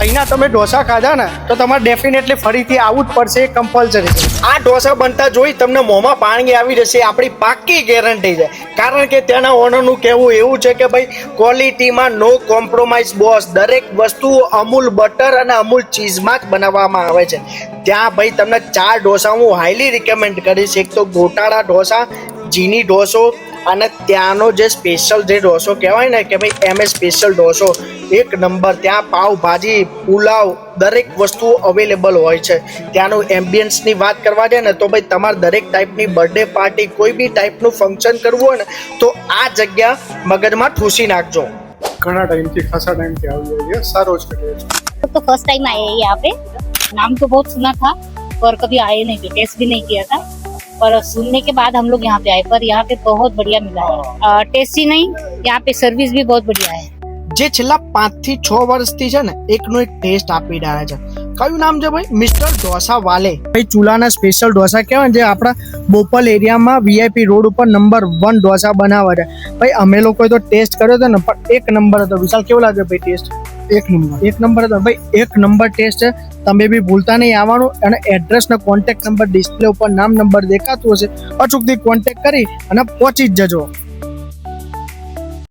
અહીંના તમે ઢોસા ખાધા ને તો તમારે ડેફિનેટલી ફરીથી આવવું જ પડશે, કમ્પલસરી છે. આ ઢોસા બનતા જોઈ તમને મોંમાં પાણી આવી જશે, આપણી પાક્કી ગેરંટી છે. કારણ કે ત્યાંના ઓનરનું કહેવું એવું છે કે ભાઈ ક્વોલિટીમાં નો કોમ્પ્રોમાઇઝ બોસ. દરેક વસ્તુ અમૂલ બટર અને અમૂલ ચીઝમાં જ બનાવવામાં આવે છે. ત્યાં ભાઈ તમને 4 ઢોસા હું હાઈલી રિકમેન્ડ કરીશ. એક તો ગોટાળા ઢોસા, જીની ઢોસો, અને ત્યાંનો જે સ્પેશિયલ જે ઢોસો કહેવાય ને કે ભાઈ એમ એ સ્પેશિયલ ઢોસો એક નંબર. ત્યાં પાવભાજી, પુલાવ, દરેક વસ્તુ અવેલેબલ હોય છે. ત્યાંનું એમ્બિયન્સની વાત કરવા જાય ને તો ભાઈ તમારે દરેક ટાઈપની બર્થડે પાર્ટી, કોઈ બી ટાઈપનું ફંક્શન કરવું હોય ને તો આ જગ્યા મગજમાં ઠૂસી નાખજો. ઘણા ટાઈમથી ખાસા ટાઈમથી આવી જાય છે, સારો જ કરીએ છીએ. तो फर्स्ट टाइम आए हैं यहाँ पे. नाम तो बहुत सुना था पर कभी आए नहीं थे, टेस्ट भी नहीं किया था. पर सुनने के बाद हम लोग यहाँ पे आए, पर यहाँ पे बहुत बढ़िया मिला है. टेस्टी नहीं, यहाँ पे सर्विस भी बहुत बढ़िया है. જે છેલ્લા 5 થી 6 વર્ષથી છે ને એકનો એક ટેસ્ટ આપી રહ્યા છે. કયું નામ છે ભાઈ? મિસ્ટર ઢોસા વાલે. ભાઈ ચૂલાના સ્પેશિયલ ઢોસા કહેવાય, જે આપણા બોપલ એરિયામાં VIP રોડ ઉપર નંબર 1 ઢોસા બનાવે છે. ભાઈ અમે લોકોએ તો ટેસ્ટ કર્યો હતો ને, પણ એક નંબર હતો. વિશાલ, કેવો લાગે ભાઈ ટેસ્ટ? એક નંબર હતો ભાઈ, એક નંબર ટેસ્ટ છે. તમે બી ભૂલતા નહીં આવવાનું. અને એડ્રેસ ને કોન્ટેક્ટ નંબર ડિસ્પ્લે ઉપર નામ નંબર દેખાતું હશે, અચૂકથી કોન્ટેક્ટ કરી અને પહોંચી જ જજો.